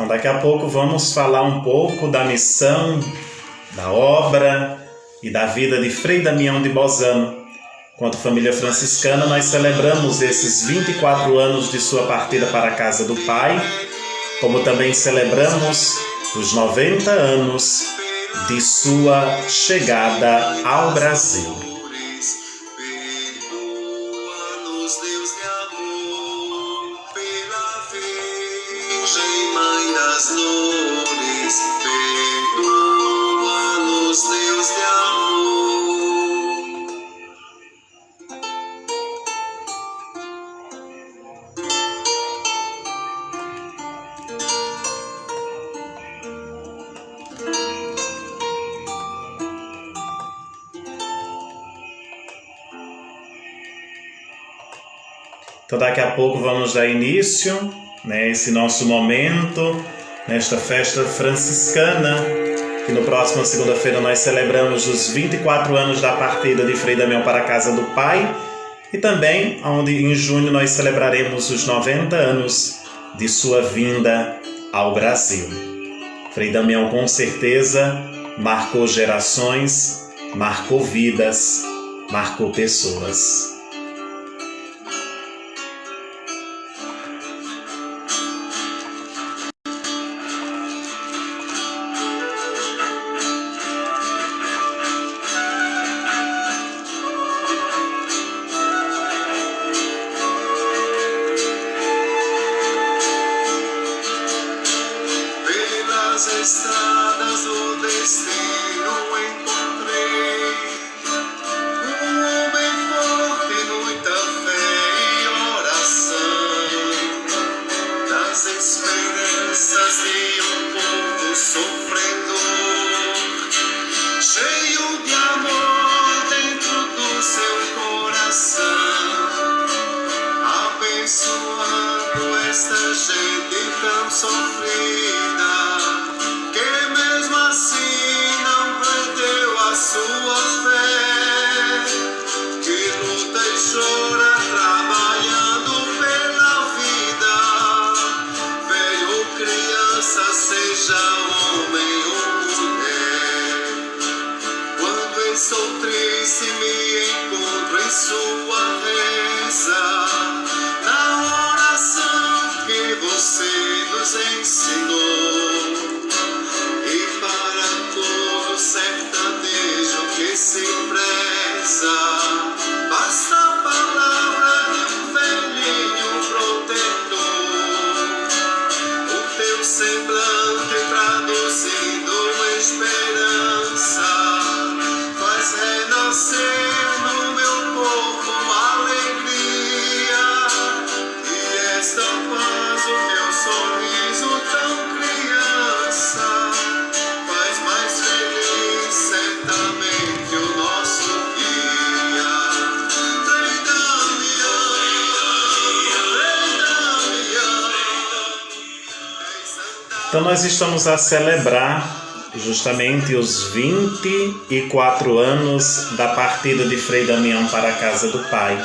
daqui a pouco vamos falar um pouco da missão, da obra e da vida de Frei Damião de Bozano. Enquanto família franciscana, nós celebramos esses 24 anos de sua partida para a casa do Pai, como também celebramos os 90 anos de sua chegada ao Brasil. Mãe das dores, perdoa-nos, Deus de amor. Então daqui a pouco vamos dar início, esse nosso momento, nesta festa franciscana, que no próximo segunda-feira nós celebramos os 24 anos da partida de Frei Damião para a casa do Pai, e também onde em junho nós celebraremos os 90 anos de sua vinda ao Brasil. Frei Damião com certeza marcou gerações, marcou vidas, marcou pessoas. Pelas estradas do destino encontrei um homem forte, muita fé e oração, das esperanças de um povo sofredor, cheio de amor dentro do seu coração, abençoando esta gente tão sofrida, que mesmo assim não perdeu a sua fé, que luta e chora trabalhando pela vida, velho ou criança, seja homem ou mulher. Quando estou triste me encontro em sua reza, na oração que você nos ensinou, e para todo sertanejo que se preza, basta a palavra de um velhinho protetor, o teu semblante traduzindo esperança, faz renascer no meu corpo alegria, e esta paz, o meu sorriso tão criança, faz mais feliz certamente o nosso dia. Frei Damião, Então nós estamos a celebrar justamente os 24 anos da partida de Frei Damião para a casa do Pai.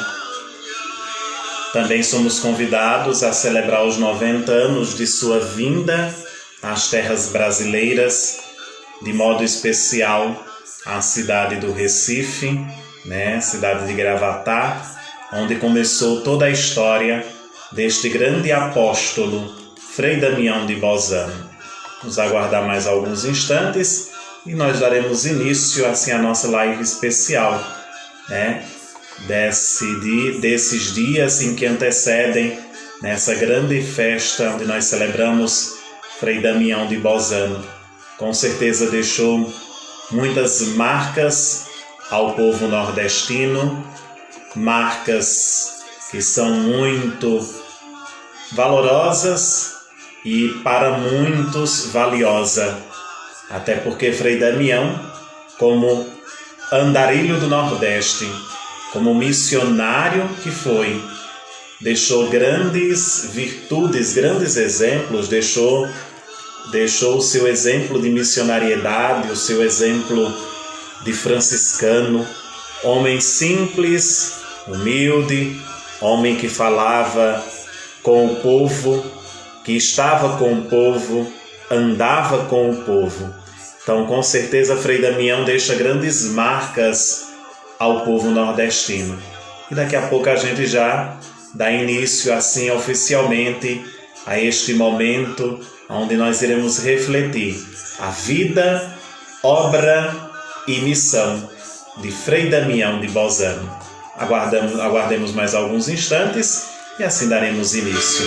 Também somos convidados a celebrar os 90 anos de sua vinda às terras brasileiras, de modo especial à cidade do Recife, cidade de Gravatá, onde começou toda a história deste grande apóstolo, Frei Damião de Bozano. Vamos aguardar mais alguns instantes e nós daremos início assim à nossa live especial, desses dias em que antecedem nessa grande festa onde nós celebramos Frei Damião de Bozano. Com certeza deixou muitas marcas ao povo nordestino, marcas que são muito valorosas e para muitos valiosa, até porque Frei Damião, como andarilho do Nordeste, como missionário que foi, deixou grandes virtudes, grandes exemplos, deixou o seu exemplo de missionariedade, o seu exemplo de franciscano, homem simples, humilde, homem que falava com o povo que estava com o povo, andava com o povo. Então, com certeza, Frei Damião deixa grandes marcas ao povo nordestino. E daqui a pouco a gente já dá início, assim, oficialmente, a este momento onde nós iremos refletir a vida, obra e missão de Frei Damião de Bolzano. Aguardemos mais alguns instantes e assim daremos início.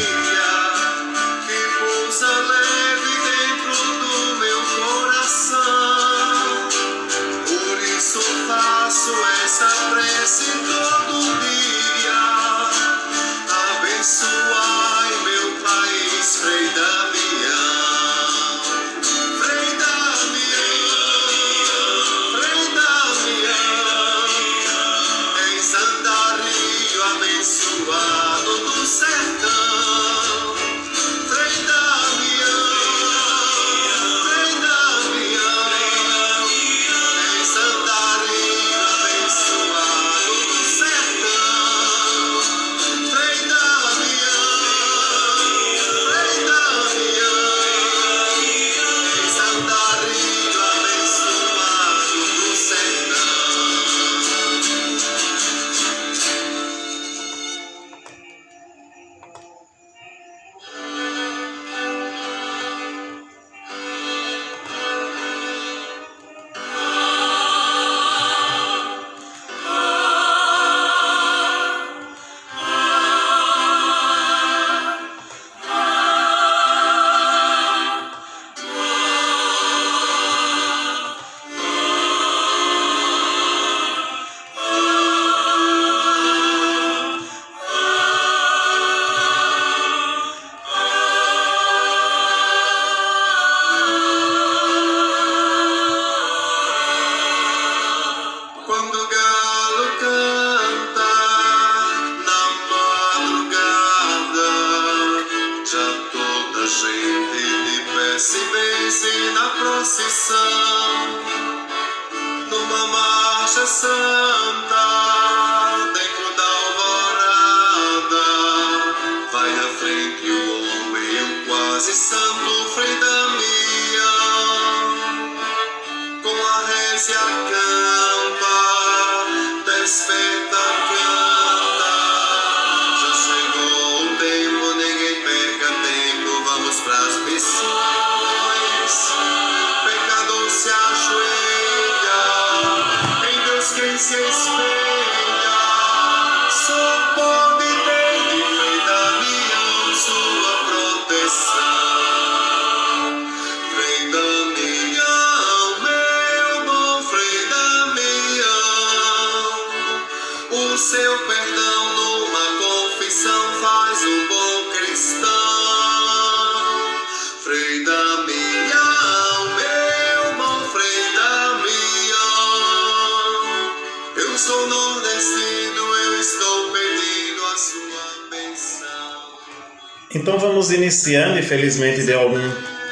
Então vamos iniciando. Infelizmente deu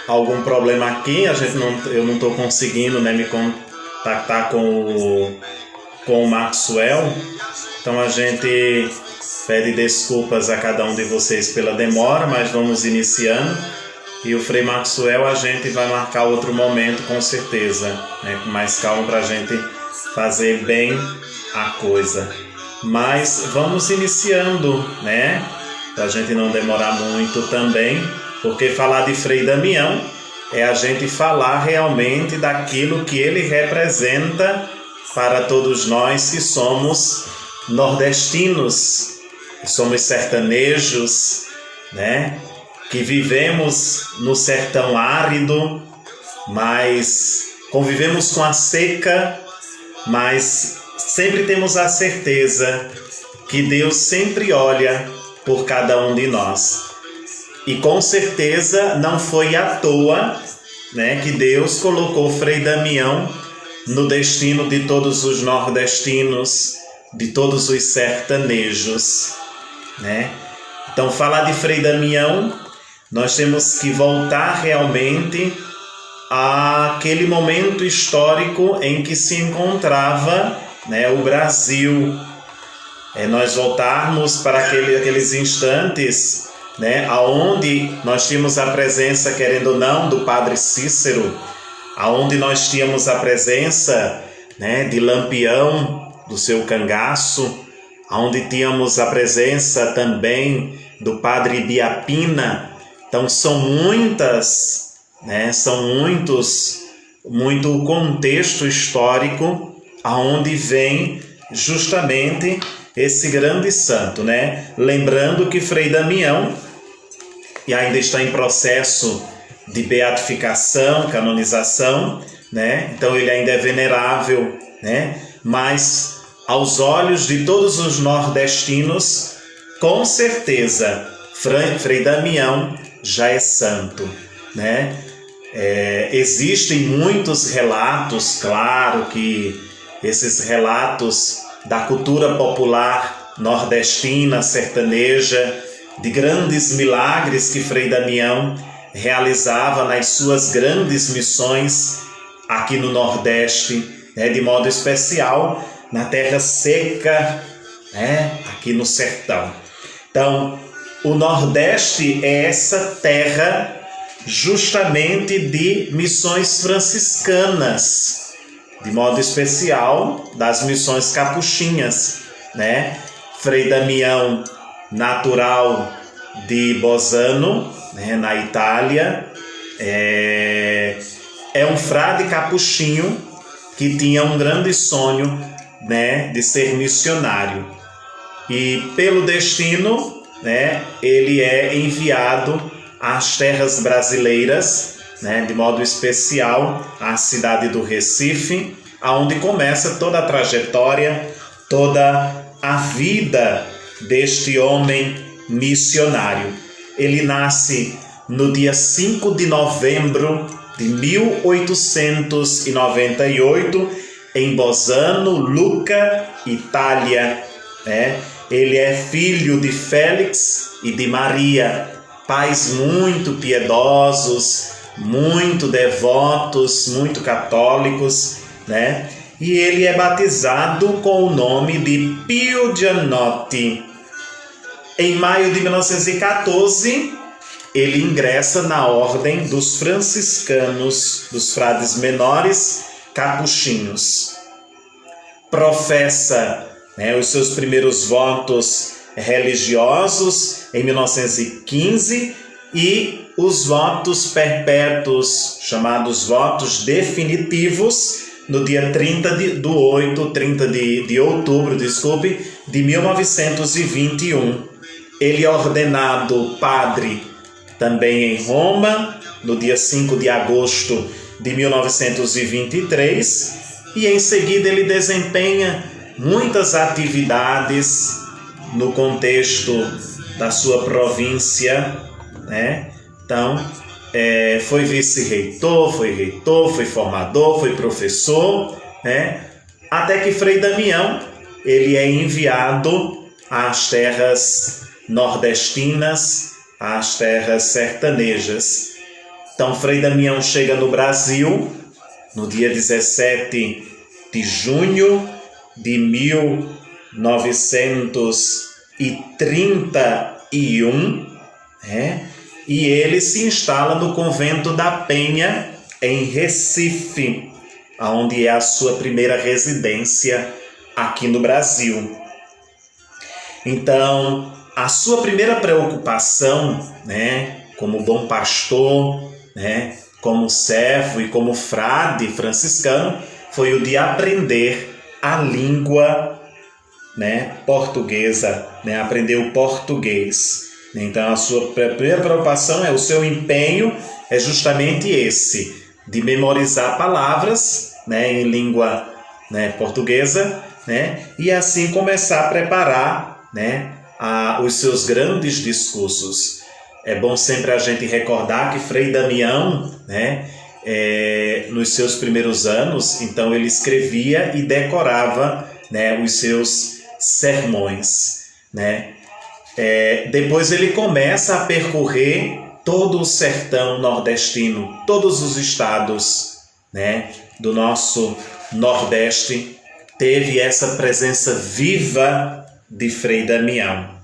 algum problema aqui. Eu não estou conseguindo, né, me contactar com o Maxwell. Então a gente pede desculpas a cada um de vocês pela demora, mas vamos iniciando. E o Frei Maxwell a gente vai marcar outro momento com certeza, né, com mais calma para a gente fazer bem a coisa. Mas vamos iniciando, né? Para a gente não demorar muito também, porque falar de Frei Damião é a gente falar realmente daquilo que ele representa para todos nós que somos nordestinos, que somos sertanejos, né? Que vivemos no sertão árido, mas convivemos com a seca, mas sempre temos a certeza que Deus sempre olha por cada um de nós. E com certeza não foi à toa, né, que Deus colocou Frei Damião no destino de todos os nordestinos, de todos os sertanejos, né? Então, falar de Frei Damião, nós temos que voltar realmente àquele momento histórico em que se encontrava, né, o Brasil. Nós voltarmos para aqueles instantes né, aonde nós tínhamos a presença, querendo ou não, do Padre Cícero, aonde nós tínhamos a presença, né, de Lampião, do seu cangaço, aonde tínhamos a presença também do Padre Biapina. Então são muitas, né, muito contexto histórico aonde vem justamente esse grande santo, né? Lembrando que Frei Damião e ainda está em processo de beatificação, canonização, né? Então ele ainda é venerável, né? Mas aos olhos de todos os nordestinos, com certeza, Frei Damião já é santo, né? Existem muitos relatos, claro que esses relatos da cultura popular nordestina, sertaneja, de grandes milagres que Frei Damião realizava nas suas grandes missões aqui no Nordeste, né, de modo especial na terra seca, né, aqui no sertão. Então, o Nordeste é essa terra justamente de missões franciscanas, de modo especial das missões capuchinhas, né? Frei Damião, natural de Bolzano, né, na Itália, é um frade capuchinho que tinha um grande sonho, né, de ser missionário. E pelo destino, né, ele é enviado às terras brasileiras, né, de modo especial à cidade do Recife, aonde começa toda a trajetória, toda a vida deste homem missionário. Ele nasce no dia 5 de novembro de 1898 em Bolzano, Lucca, Itália, né? Ele é filho de Félix e de Maria, pais muito piedosos, muito devotos, muito católicos, né? E ele é batizado com o nome de Pio Gianotti. Em maio de 1914, ele ingressa na ordem dos franciscanos, dos frades menores capuchinhos. Professa, né, os seus primeiros votos religiosos em 1915 e os votos perpétuos, chamados votos definitivos, no dia 30 de outubro, de 1921. Ele é ordenado padre também em Roma, no dia 5 de agosto de 1923, e em seguida ele desempenha muitas atividades no contexto da sua província, né? Então, foi vice-reitor, foi reitor, foi formador, foi professor, né? Até que Frei Damião ele é enviado às terras nordestinas, às terras sertanejas. Então, Frei Damião chega no Brasil no dia 17 de junho de 1931, né? E ele se instala no convento da Penha, em Recife, onde é a sua primeira residência aqui no Brasil. Então, a sua primeira preocupação, né, como bom pastor, né, como servo e como frade franciscano, foi o de aprender a língua, né, portuguesa, né, aprender o português. Então, a sua primeira preocupação, o seu empenho é justamente esse, de memorizar palavras, né, em língua, né, portuguesa, né, e assim começar a preparar, né, os seus grandes discursos. É bom sempre a gente recordar que Frei Damião, né, nos seus primeiros anos, então ele escrevia e decorava, né, os seus sermões, né. Depois ele começa a percorrer todo o sertão nordestino, todos os estados, né, do nosso Nordeste, teve essa presença viva de Frei Damião.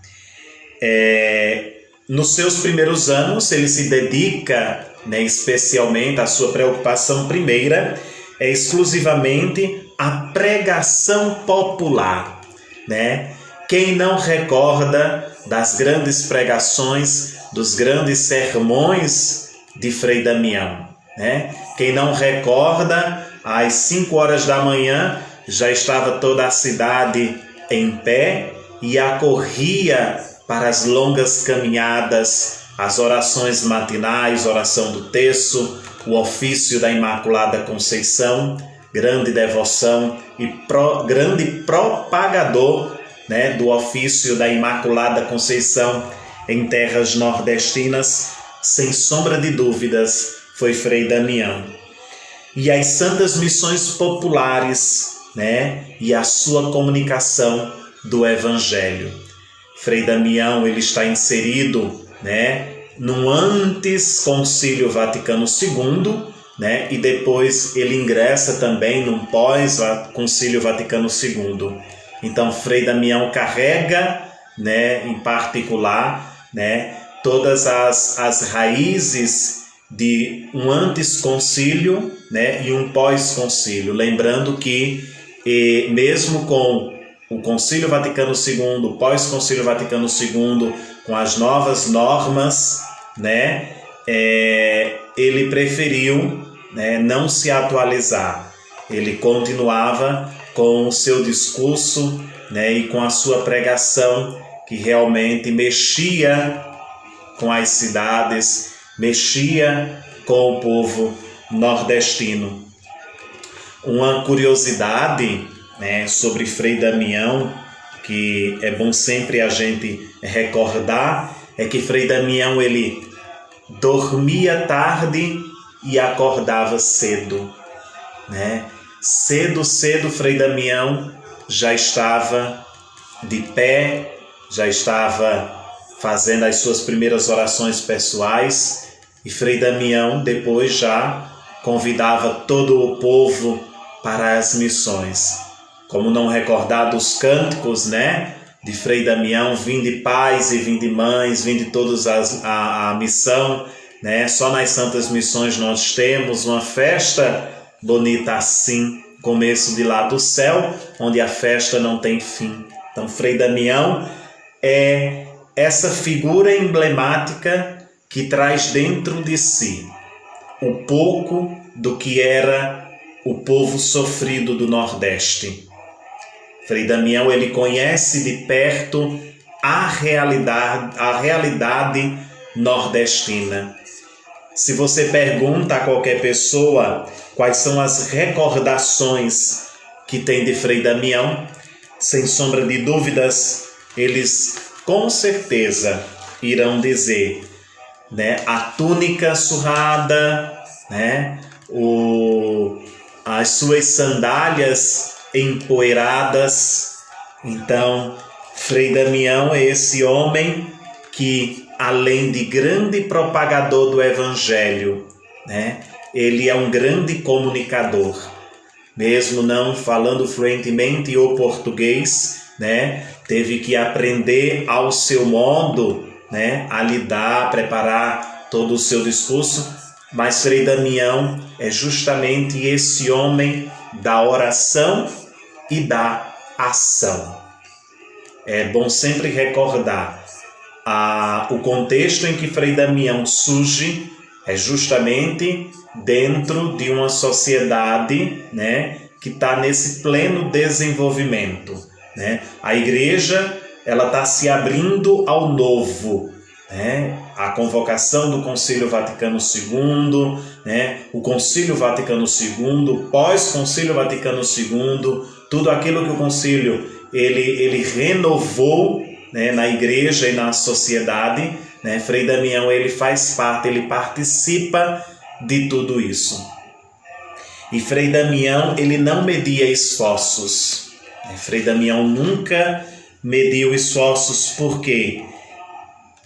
nos seus primeiros anos, ele se dedica, né, especialmente, a sua preocupação primeira é exclusivamente a pregação popular, né? Quem não recorda das grandes pregações, dos grandes sermões de Frei Damião, né? Quem não recorda, às 5 horas da manhã já estava toda a cidade em pé e acorria para as longas caminhadas, as orações matinais, oração do terço, o ofício da Imaculada Conceição, grande devoção e grande propagador, né, do ofício da Imaculada Conceição em terras nordestinas, sem sombra de dúvidas, foi Frei Damião. E as santas missões populares, né, e a sua comunicação do Evangelho. Frei Damião, ele está inserido, né, no antes Concílio Vaticano II, né, e depois ele ingressa também no pós Concílio Vaticano II. Então, Frei Damião carrega, né, em particular, né, todas as raízes de um antes concílio, né, e um pós-concílio. Lembrando que, mesmo com o Concílio Vaticano II, o pós-Concílio Vaticano II, com as novas normas, né, ele preferiu, né, não se atualizar. Ele continuava com o seu discurso, né, e com a sua pregação, que realmente mexia com as cidades, mexia com o povo nordestino. Uma curiosidade, né, sobre Frei Damião, que é bom sempre a gente recordar, é que Frei Damião, ele dormia tarde e acordava cedo, né? Cedo, Frei Damião já estava de pé, já estava fazendo as suas primeiras orações pessoais, e Frei Damião depois já convidava todo o povo para as missões. Como não recordar dos cânticos, né, de Frei Damião, vinde pais e vinde mães, vinde todos a missão, né? Só nas Santas Missões nós temos uma festa bonita assim, começo de lá do céu, onde a festa não tem fim. Então, Frei Damião é essa figura emblemática que traz dentro de si o pouco do que era o povo sofrido do Nordeste. Frei Damião, ele conhece de perto a realidade nordestina. Se você pergunta a qualquer pessoa quais são as recordações que tem de Frei Damião, sem sombra de dúvidas, eles com certeza irão dizer, né, a túnica surrada, né, as suas sandálias empoeiradas. Então, Frei Damião é esse homem que, além de grande propagador do Evangelho, né, ele é um grande comunicador. Mesmo não falando fluentemente o português, né, teve que aprender ao seu modo, né, a lidar, preparar todo o seu discurso. Mas Frei Damião é justamente esse homem da oração e da ação. É bom sempre recordar o contexto em que Frei Damião surge é justamente dentro de uma sociedade, né, que está nesse pleno desenvolvimento, né? A igreja, ela está se abrindo ao novo, né? A convocação do Concílio Vaticano II, né? O Concílio Vaticano II, o pós-Concílio Vaticano II, tudo aquilo que o Concílio ele renovou, né, na igreja e na sociedade, né? Frei Damião, ele faz parte, ele participa de tudo isso. E Frei Damião, ele não media esforços. Frei Damião nunca mediu esforços, porque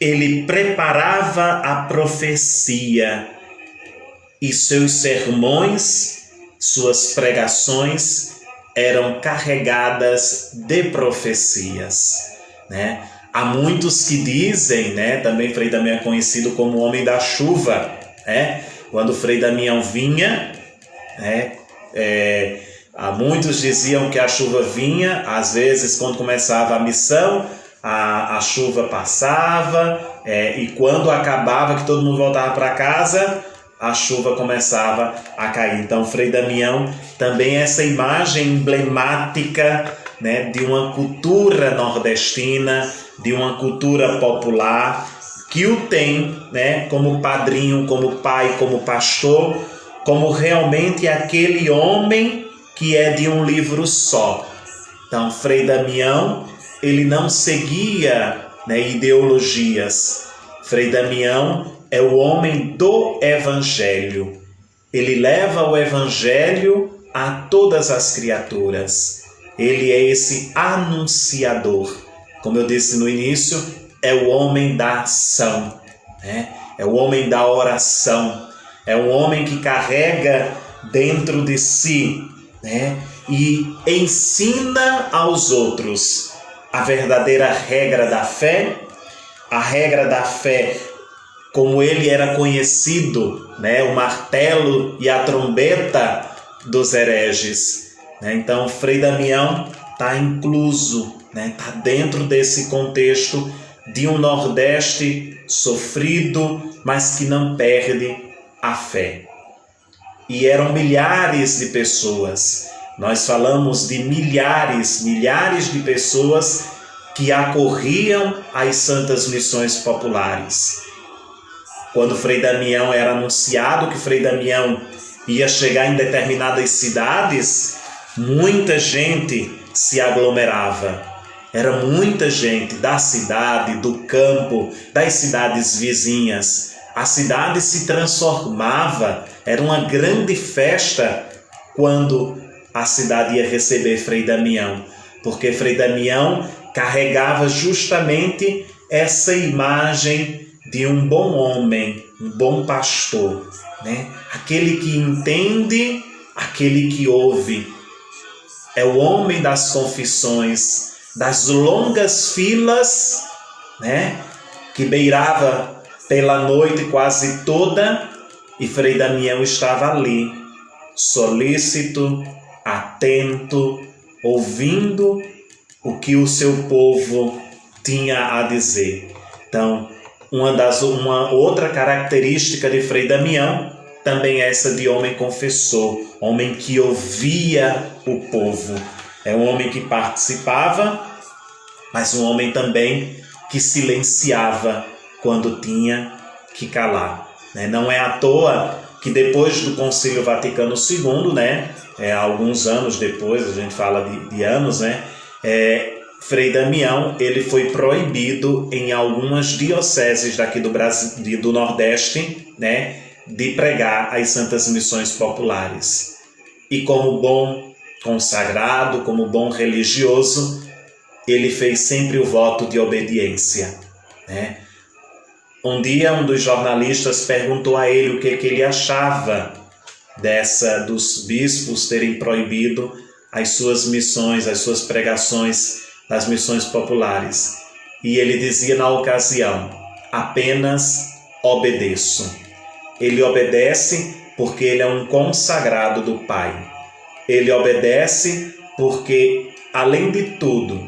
ele preparava a profecia e seus sermões, suas pregações eram carregadas de profecias, né? Há muitos que dizem, né, também Frei Damião é conhecido como o homem da chuva, né? Quando Frei Damião vinha, né, muitos diziam que a chuva vinha, às vezes quando começava a missão, a chuva passava, e quando acabava, que todo mundo voltava para casa, a chuva começava a cair. Então Frei Damião também é essa imagem emblemática, né, de uma cultura nordestina, de uma cultura popular, que o tem, né, como padrinho, como pai, como pastor, como realmente aquele homem que é de um livro só. Então Frei Damião, ele não seguia, né, ideologias. Frei Damião é o homem do Evangelho. Ele leva o Evangelho a todas as criaturas. Ele é esse anunciador. Como eu disse no início, é o homem da ação, né? É o homem da oração. É um homem que carrega dentro de si, né, e ensina aos outros a verdadeira regra da fé, a regra da fé como ele era conhecido, né, o martelo e a trombeta dos hereges, né? Então Frei Damião está incluso, né, está dentro desse contexto de um Nordeste sofrido, mas que não perde a fé. E eram milhares de pessoas. Nós falamos de milhares de pessoas que acorriam às santas missões populares. Quando Frei Damião era anunciado que Frei Damião ia chegar em determinadas cidades, muita gente se aglomerava. Era muita gente da cidade, do campo, das cidades vizinhas. A cidade se transformava, era uma grande festa quando a cidade ia receber Frei Damião, porque Frei Damião carregava justamente essa imagem de um bom homem, um bom pastor, né? Aquele que entende, aquele que ouve. É o homem das confissões, das longas filas, né, que beirava pela noite quase toda, e Frei Damião estava ali, solícito, atento, ouvindo o que o seu povo tinha a dizer. Então, uma outra característica de Frei Damião também é essa de homem confessor, homem que ouvia o povo. É um homem que participava, mas um homem também que silenciava quando tinha que calar. Não é à toa que depois do Concílio Vaticano II, né, alguns anos depois, a gente fala de anos, né, Frei Damião ele foi proibido em algumas dioceses daqui do Brasil, do Nordeste, né, de pregar as santas missões populares. E como bom consagrado, como bom religioso, ele fez sempre o voto de obediência, né? Um dia um dos jornalistas perguntou a ele o que ele achava dos bispos terem proibido as suas missões, as suas pregações das missões populares. E ele dizia na ocasião: apenas obedeço. Ele obedece porque ele é um consagrado do Pai. Ele obedece porque, além de tudo,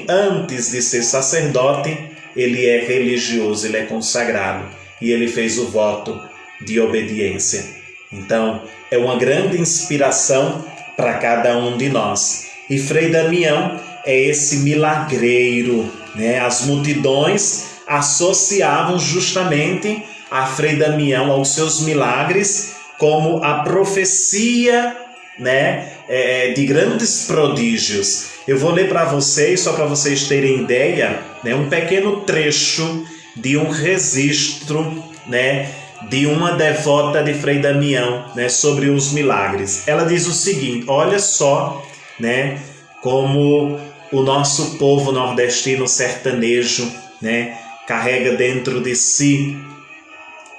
antes de ser sacerdote, ele é religioso, ele é consagrado. E ele fez o voto de obediência. Então, é uma grande inspiração para cada um de nós. E Frei Damião é esse milagreiro, né? As multidões associavam justamente a Frei Damião aos seus milagres como a profecia, né, de grandes prodígios. Eu vou ler para vocês, só para vocês terem ideia, né, um pequeno trecho de um registro, né, de uma devota de Frei Damião, né, sobre os milagres. Ela diz o seguinte: olha só, né, como o nosso povo nordestino sertanejo, né, carrega dentro de si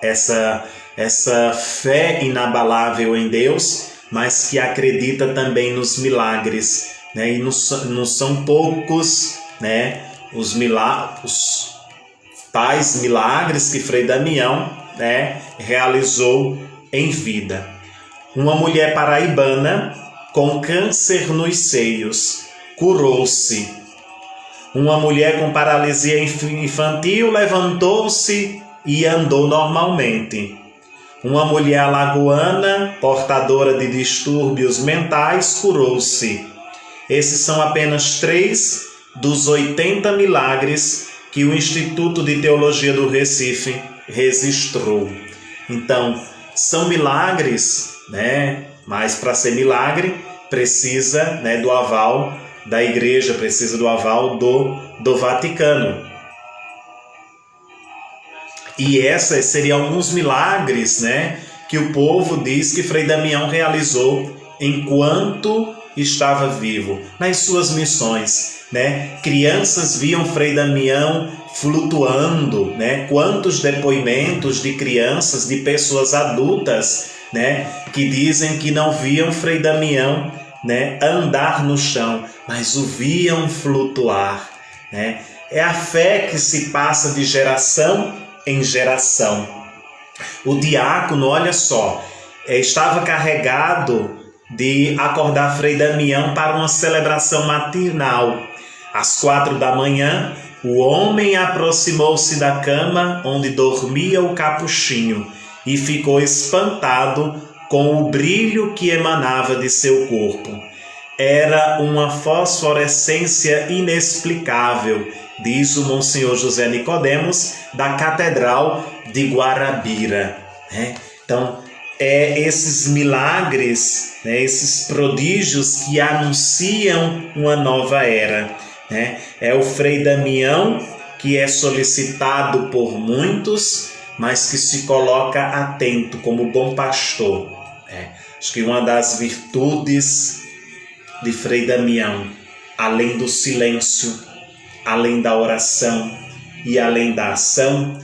essa fé inabalável em Deus, mas que acredita também nos milagres, né? E não são poucos, né, os tais milagres que Frei Damião, né, realizou em vida. Uma mulher paraibana com câncer nos seios curou-se. Uma mulher com paralisia infantil levantou-se e andou normalmente. Uma mulher alagoana, portadora de distúrbios mentais, curou-se. Esses são apenas 3 dos 80 milagres que o Instituto de Teologia do Recife registrou. Então, são milagres, né? Mas para ser milagre, precisa, né, do aval da Igreja, precisa do aval do Vaticano. E esses seriam alguns milagres, né, que o povo diz que Frei Damião realizou enquanto estava vivo, nas suas missões, né? Crianças viam Frei Damião flutuando, né? Quantos depoimentos de crianças, de pessoas adultas, né, que dizem que não viam Frei Damião, né, andar no chão, mas o viam flutuar, né? É a fé que se passa de geração em geração. O diácono, olha só, estava carregado de acordar Frei Damião para uma celebração matinal. Às 4 da manhã, o homem aproximou-se da cama onde dormia o capuchinho e ficou espantado com o brilho que emanava de seu corpo. Era uma fosforescência inexplicável, diz o Monsenhor José Nicodemos, da Catedral de Guarabira. Então, esses milagres, né, esses prodígios que anunciam uma nova era. Né? É o Frei Damião que é solicitado por muitos, mas que se coloca atento como bom pastor. Acho que uma das virtudes de Frei Damião, além do silêncio, além da oração e além da ação,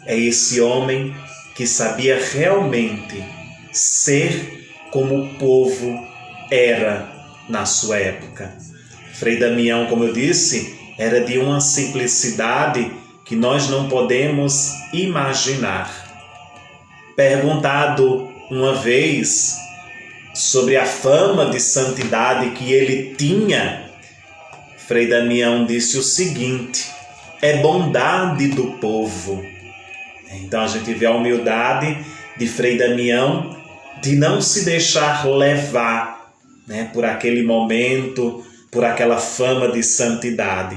é esse homem que sabia realmente ser como o povo era na sua época. Frei Damião, como eu disse, era de uma simplicidade que nós não podemos imaginar. Perguntado uma vez sobre a fama de santidade que ele tinha, Frei Damião disse o seguinte: é bondade do povo. Então a gente vê a humildade de Frei Damião de não se deixar levar, né, por aquele momento, por aquela fama de santidade.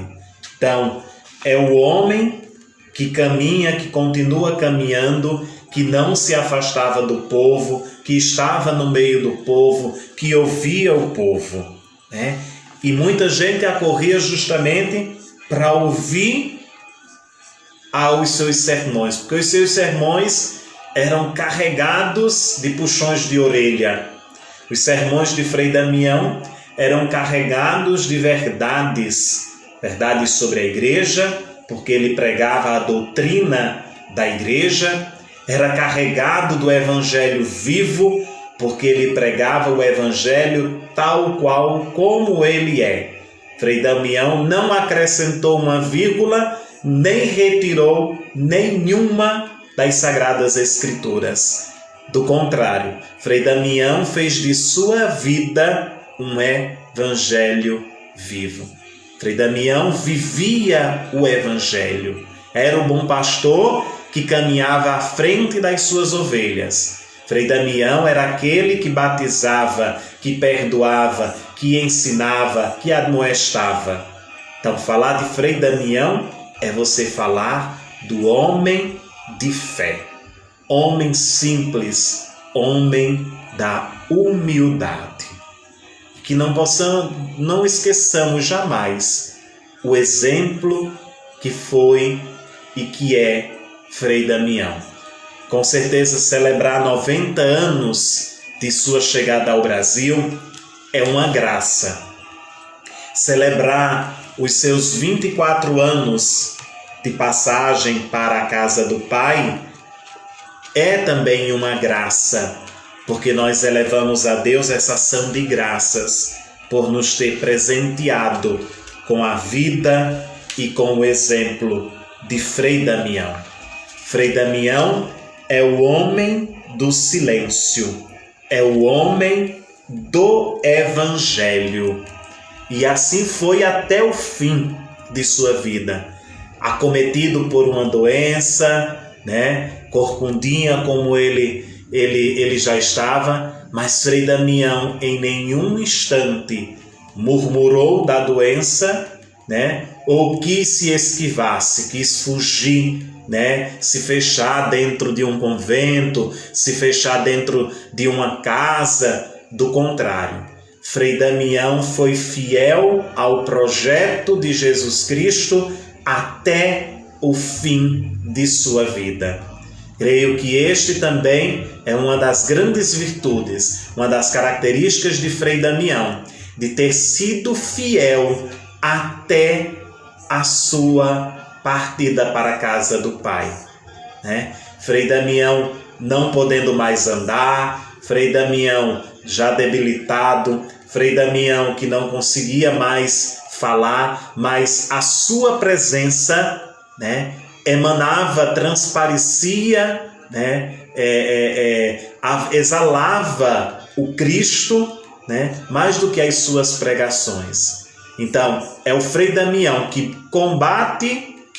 Então, é o homem que caminha, que continua caminhando, que não se afastava do povo, que estava no meio do povo, que ouvia o povo, né? E muita gente acorria justamente para ouvir aos seus sermões, porque os seus sermões eram carregados de puxões de orelha. Os sermões de Frei Damião eram carregados de verdades sobre a igreja, porque ele pregava a doutrina da igreja, era carregado do evangelho vivo, porque ele pregava o evangelho tal qual como ele é. Frei Damião não acrescentou uma vírgula, nem retirou nenhuma das Sagradas Escrituras. Do contrário, Frei Damião fez de sua vida um evangelho vivo. Frei Damião vivia o evangelho. Era o bom pastor que caminhava à frente das suas ovelhas. Frei Damião era aquele que batizava, que perdoava, que ensinava, que admoestava. Então, falar de Frei Damião é você falar do homem de fé. Homem simples, homem da humildade. Que não esqueçamos jamais o exemplo que foi e que é Frei Damião. Com certeza, celebrar 90 anos de sua chegada ao Brasil é uma graça. Celebrar os seus 24 anos de passagem para a casa do Pai é também uma graça, porque nós elevamos a Deus essa ação de graças por nos ter presenteado com a vida, e com o exemplo de Frei Damião. Frei Damião é o homem do silêncio, é o homem do Evangelho. E assim foi até o fim de sua vida, acometido por uma doença, corcundinha como ele já estava, mas Frei Damião em nenhum instante murmurou da doença, ou quis se esquivar, quis fugir, se fechar dentro de um convento, se fechar dentro de uma casa. Do contrário, Frei Damião foi fiel ao projeto de Jesus Cristo até o fim de sua vida. Creio que este também é uma das grandes virtudes, uma das características de Frei Damião, de ter sido fiel até a sua partida para a casa do Pai. Frei Damião não podendo mais andar, Frei Damião já debilitado, Frei Damião que não conseguia mais falar, mas a sua presença emanava, transparecia, exalava o Cristo, mais do que as suas pregações. Então, é o Frei Damião que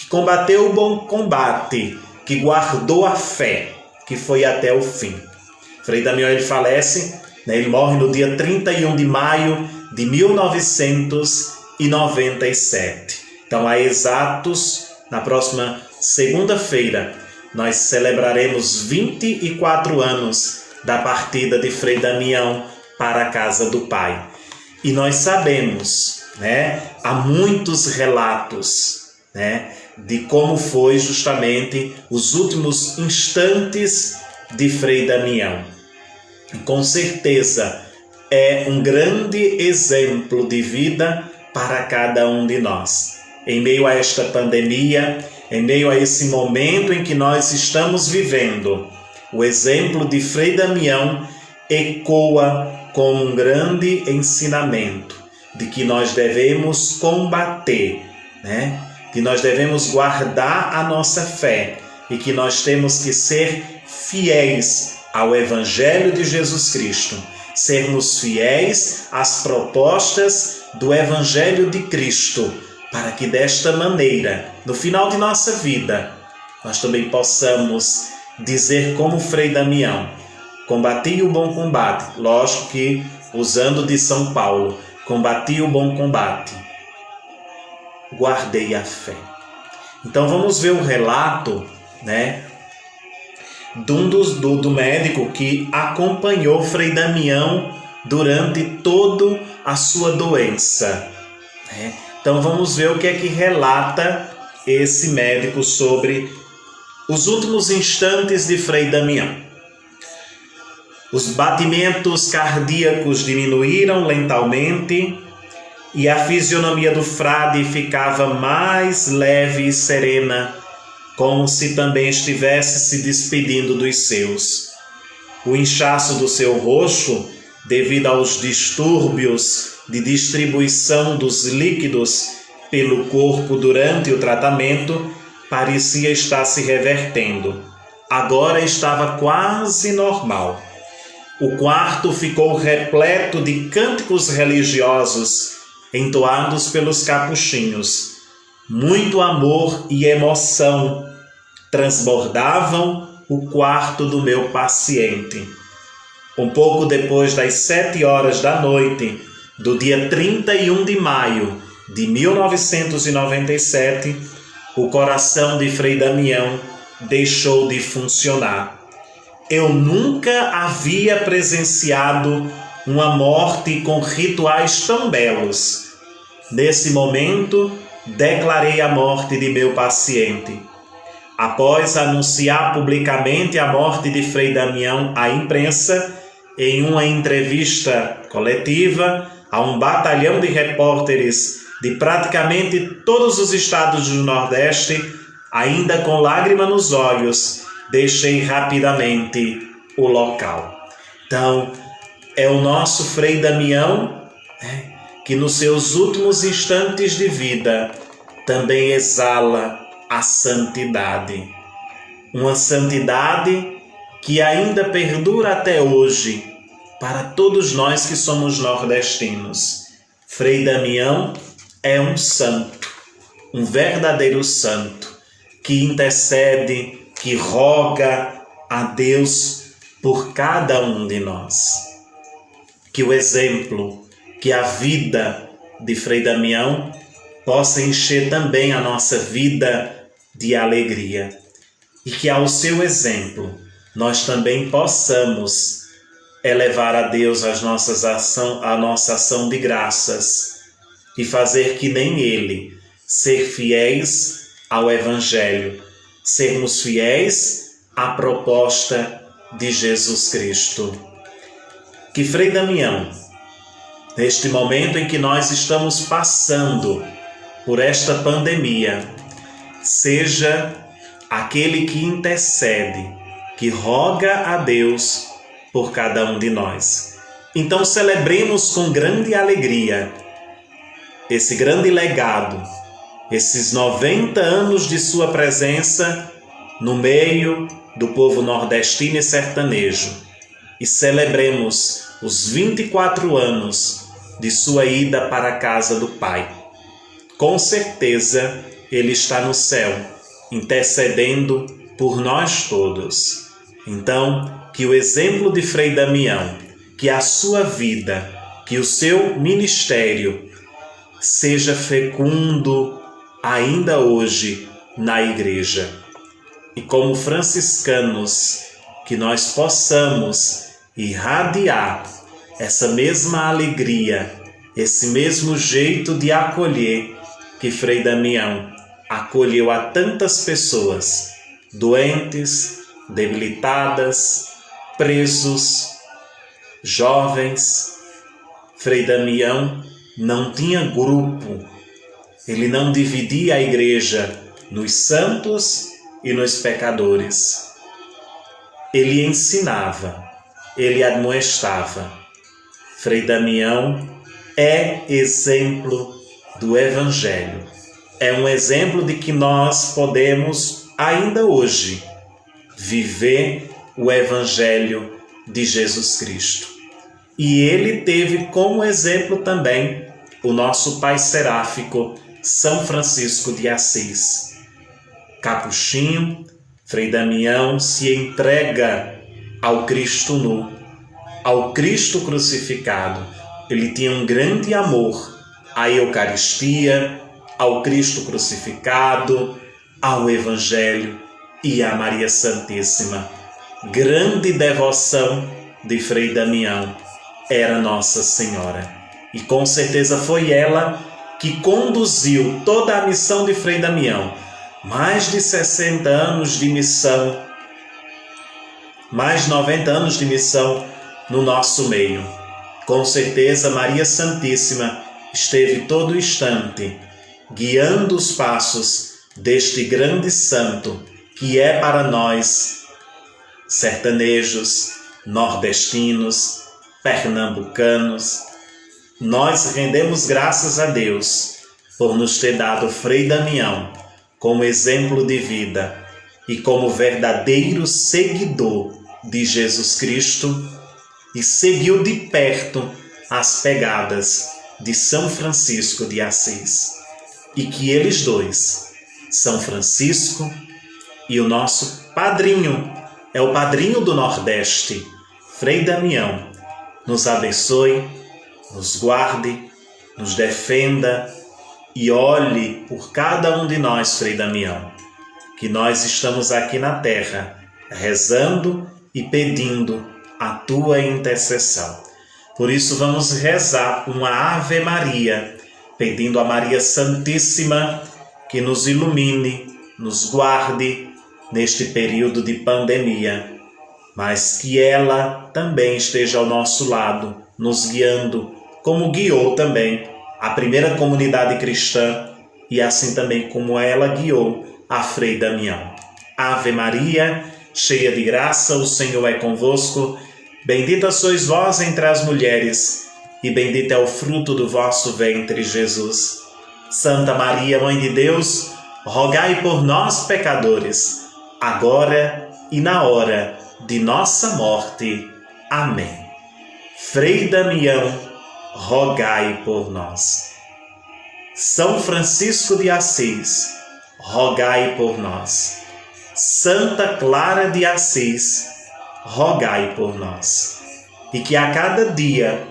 combateu o bom combate, que guardou a fé, que foi até o fim. Frei Damião, ele falece, ele morre no dia 31 de maio de 1997. Então, há exatos, na próxima segunda-feira, nós celebraremos 24 anos da partida de Frei Damião para a casa do Pai. E nós sabemos, há muitos relatos, de como foi justamente os últimos instantes de Frei Damião. E com certeza é um grande exemplo de vida para cada um de nós. Em meio a esta pandemia, em meio a esse momento em que nós estamos vivendo, o exemplo de Frei Damião ecoa como um grande ensinamento de que nós devemos combater, que nós devemos guardar a nossa fé e que nós temos que ser fiéis ao Evangelho de Jesus Cristo, sermos fiéis às propostas do Evangelho de Cristo, para que desta maneira, no final de nossa vida, nós também possamos dizer como Frei Damião: combati o bom combate, lógico que usando de São Paulo, combati o bom combate, guardei a fé. Então vamos ver o relato, do médico que acompanhou Frei Damião durante toda a sua doença. Então vamos ver o que é que relata esse médico sobre os últimos instantes de Frei Damião. Os batimentos cardíacos diminuíram lentamente e a fisionomia do frade ficava mais leve e serena, como se também estivesse se despedindo dos seus. O inchaço do seu rosto, devido aos distúrbios de distribuição dos líquidos pelo corpo durante o tratamento, parecia estar se revertendo. Agora estava quase normal. O quarto ficou repleto de cânticos religiosos entoados pelos capuchinhos. Muito amor e emoção transbordavam o quarto do meu paciente. Um pouco depois das 7 horas da noite do dia 31 de maio de 1997, o coração de Frei Damião deixou de funcionar. Eu nunca havia presenciado uma morte com rituais tão belos. Nesse momento, declarei a morte de meu paciente. Após anunciar publicamente a morte de Frei Damião à imprensa, em uma entrevista coletiva a um batalhão de repórteres de praticamente todos os estados do Nordeste, ainda com lágrima nos olhos, deixei rapidamente o local. Então, é o nosso Frei Damião, que nos seus últimos instantes de vida também exala a santidade. Uma santidade que ainda perdura até hoje para todos nós que somos nordestinos. Frei Damião é um santo, um verdadeiro santo, que intercede, que roga a Deus por cada um de nós. Que o exemplo, que a vida de Frei Damião possa encher também a nossa vida de alegria. E que ao seu exemplo nós também possamos elevar a Deus a nossa ação de graças e fazer que nem Ele, ser fiéis ao Evangelho, sermos fiéis à proposta de Jesus Cristo. Que Frei Damião, neste momento em que nós estamos passando por esta pandemia, seja aquele que intercede, que roga a Deus por cada um de nós. Então celebremos com grande alegria esse grande legado, esses 90 anos de sua presença no meio do povo nordestino e sertanejo, e celebremos os 24 anos de sua ida para a casa do Pai. Com certeza Ele está no céu, intercedendo por nós todos. Então, que o exemplo de Frei Damião, que a sua vida, que o seu ministério seja fecundo ainda hoje na igreja. E como franciscanos, que nós possamos irradiar essa mesma alegria, esse mesmo jeito de acolher que Frei Damião acolheu a tantas pessoas, doentes, debilitadas, presos, jovens. Frei Damião não tinha grupo, ele não dividia a igreja nos santos e nos pecadores. Ele ensinava, ele admoestava. Frei Damião é exemplo do Evangelho. É um exemplo de que nós podemos, ainda hoje, viver o Evangelho de Jesus Cristo. E ele teve como exemplo também o nosso pai seráfico, São Francisco de Assis. Capuchinho, Frei Damião se entrega ao Cristo nu, ao Cristo crucificado. Ele tinha um grande amor à Eucaristia, ao Cristo crucificado, ao Evangelho e à Maria Santíssima. Grande devoção de Frei Damião era Nossa Senhora. E com certeza foi ela que conduziu toda a missão de Frei Damião. Mais de 60 anos de missão, mais de 90 anos de missão no nosso meio. Com certeza Maria Santíssima esteve todo instante guiando os passos deste grande santo que é para nós, sertanejos, nordestinos, pernambucanos. Nós rendemos graças a Deus por nos ter dado Frei Damião como exemplo de vida e como verdadeiro seguidor de Jesus Cristo, e seguiu de perto as pegadas de São Francisco de Assis. E que eles dois, São Francisco e o nosso padrinho, é o padrinho do Nordeste, Frei Damião, nos abençoe, nos guarde, nos defenda e olhe por cada um de nós, Frei Damião, que nós estamos aqui na terra rezando e pedindo a tua intercessão. Por isso vamos rezar uma Ave Maria, pedindo a Maria Santíssima que nos ilumine, nos guarde neste período de pandemia, mas que ela também esteja ao nosso lado, nos guiando, como guiou também a primeira comunidade cristã e assim também como ela guiou a Frei Damião. Ave Maria, cheia de graça, o Senhor é convosco. Bendita sois vós entre as mulheres, e bendito é o fruto do vosso ventre, Jesus. Santa Maria, Mãe de Deus, rogai por nós, pecadores, agora e na hora de nossa morte. Amém. Frei Damião, rogai por nós. São Francisco de Assis, rogai por nós. Santa Clara de Assis, rogai por nós. E que a cada dia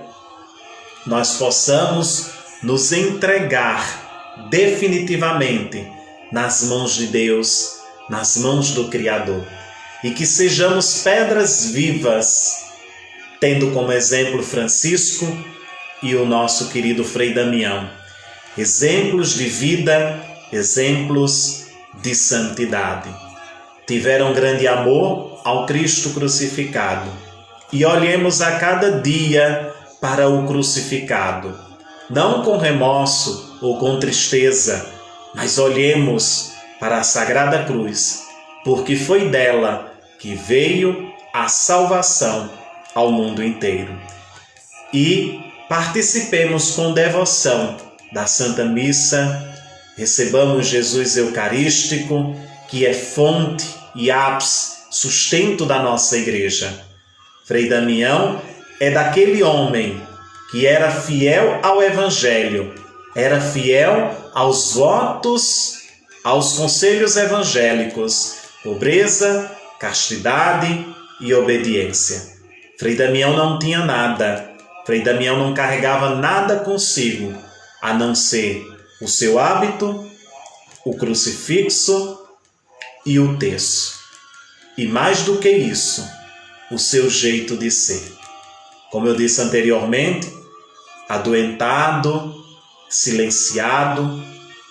nós possamos nos entregar definitivamente nas mãos de Deus, nas mãos do Criador. E que sejamos pedras vivas, tendo como exemplo Francisco e o nosso querido Frei Damião. Exemplos de vida, exemplos de santidade. Tiveram grande amor ao Cristo crucificado. E olhemos a cada dia para o crucificado, não com remorso ou com tristeza, mas olhemos para a Sagrada Cruz, porque foi dela que veio a salvação ao mundo inteiro. E participemos com devoção da Santa Missa, recebamos Jesus Eucarístico, que é fonte e ápice, sustento da nossa Igreja. Frei Damião é daquele homem que era fiel ao Evangelho, era fiel aos votos, aos conselhos evangélicos, pobreza, castidade e obediência. Frei Damião não tinha nada, Frei Damião não carregava nada consigo, a não ser o seu hábito, o crucifixo e o terço. E mais do que isso, o seu jeito de ser. Como eu disse anteriormente, adoentado, silenciado,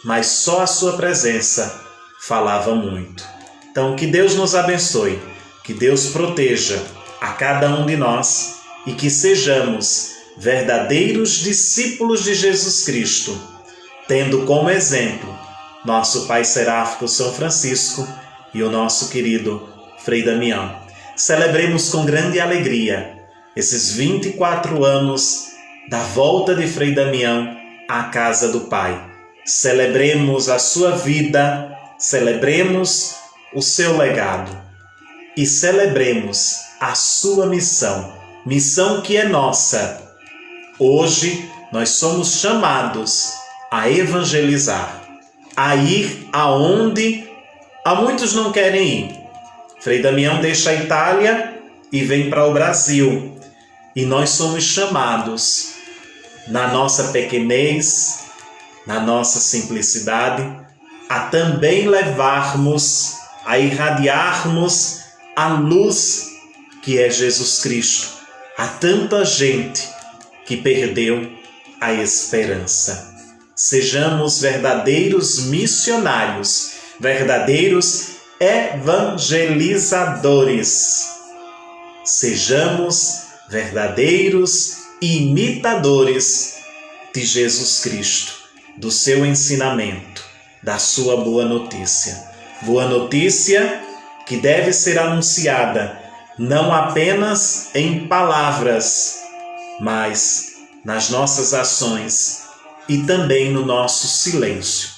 mas só a sua presença falava muito. Então, que Deus nos abençoe, que Deus proteja a cada um de nós e que sejamos verdadeiros discípulos de Jesus Cristo, tendo como exemplo nosso Pai Seráfico São Francisco e o nosso querido Frei Damião. Celebremos com grande alegria esses 24 anos da volta de Frei Damião à casa do Pai. Celebremos a sua vida, celebremos o seu legado e celebremos a sua missão, missão que é nossa. Hoje nós somos chamados a evangelizar, a ir aonde há muitos não querem ir. Frei Damião deixa a Itália e vem para o Brasil. E nós somos chamados, na nossa pequenez, na nossa simplicidade, a também levarmos, a irradiarmos a luz que é Jesus Cristo a tanta gente que perdeu a esperança. Sejamos verdadeiros missionários, verdadeiros evangelizadores. Sejamos verdadeiros imitadores de Jesus Cristo, do seu ensinamento, da sua boa notícia. Boa notícia que deve ser anunciada não apenas em palavras, mas nas nossas ações e também no nosso silêncio.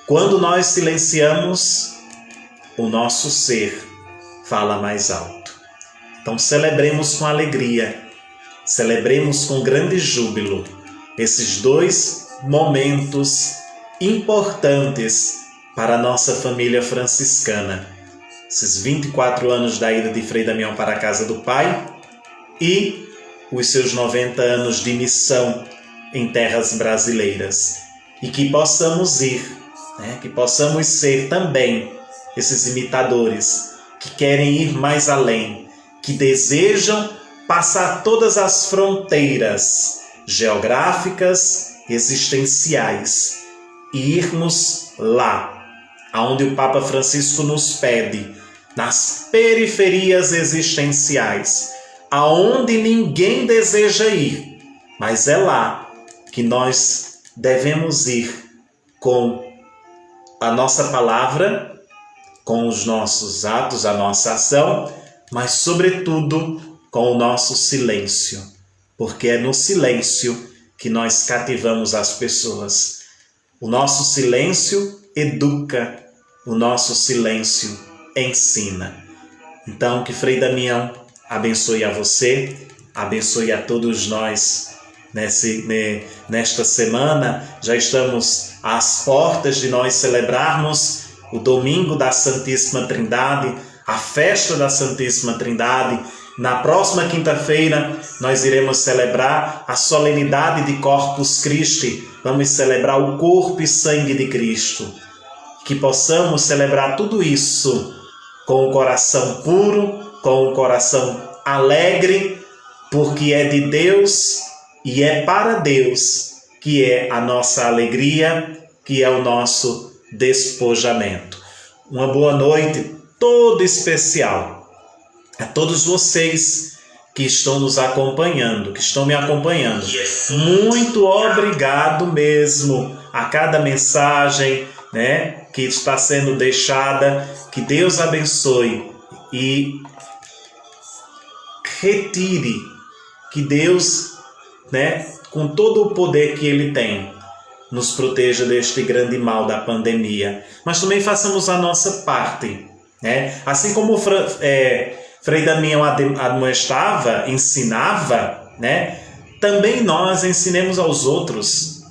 Quando nós silenciamos, o nosso ser fala mais alto. Então celebremos com alegria, celebremos com grande júbilo esses dois momentos importantes para a nossa família franciscana. Esses 24 anos da ida de Frei Damião para a casa do Pai e os seus 90 anos de missão em terras brasileiras. E que possamos ir, que possamos ser também esses imitadores que querem ir mais além, que desejam passar todas as fronteiras geográficas, existenciais e irmos lá, aonde o Papa Francisco nos pede, nas periferias existenciais, aonde ninguém deseja ir, mas é lá que nós devemos ir com a nossa palavra, com os nossos atos, a nossa ação, mas sobretudo com o nosso silêncio, porque é no silêncio que nós cativamos as pessoas. O nosso silêncio educa, o nosso silêncio ensina. Então, que Frei Damião abençoe a você, abençoe a todos nós. Nesta semana, já estamos às portas de nós celebrarmos o domingo da Santíssima Trindade, a festa da Santíssima Trindade. Na próxima quinta-feira, nós iremos celebrar a solenidade de Corpus Christi. Vamos celebrar o corpo e sangue de Cristo. Que possamos celebrar tudo isso com o coração puro, com o coração alegre, porque é de Deus e é para Deus que é a nossa alegria, que é o nosso despojamento. Uma boa noite toda especial a todos vocês que estão nos acompanhando, que estão me acompanhando. Muito obrigado mesmo a cada mensagem, que está sendo deixada. Que Deus abençoe e retire, que Deus, com todo o poder que Ele tem, nos proteja deste grande mal da pandemia. Mas também façamos a nossa parte, assim como Frei Damião admoestava, ensinava, também nós ensinemos aos outros,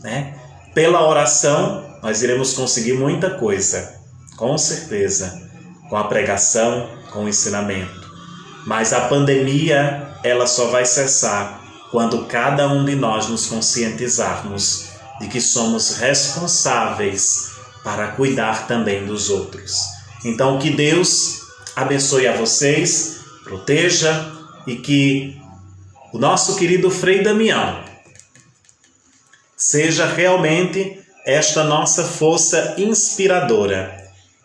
Pela oração nós iremos conseguir muita coisa, com certeza, com a pregação, com o ensinamento. Mas a pandemia, ela só vai cessar quando cada um de nós nos conscientizarmos de que somos responsáveis para cuidar também dos outros. Então, que Deus abençoe a vocês, proteja, e que o nosso querido Frei Damião seja realmente esta nossa força inspiradora,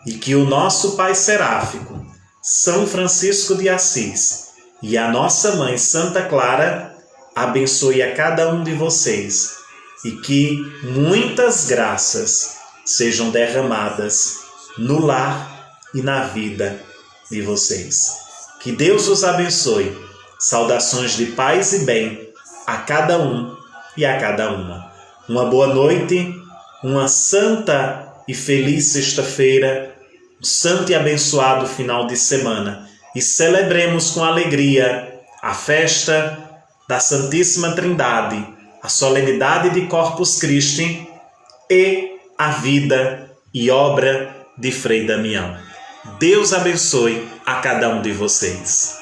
e que o nosso Pai Seráfico, São Francisco de Assis, e a nossa Mãe Santa Clara abençoe a cada um de vocês, e que muitas graças sejam derramadas no lar e na vida de vocês. Que Deus os abençoe. Saudações de paz e bem a cada um e a cada uma. Uma boa noite, uma santa e feliz sexta-feira, um santo e abençoado final de semana. E celebremos com alegria a festa da Santíssima Trindade, a solenidade de Corpus Christi e a vida e obra de Frei Damião. Deus abençoe a cada um de vocês.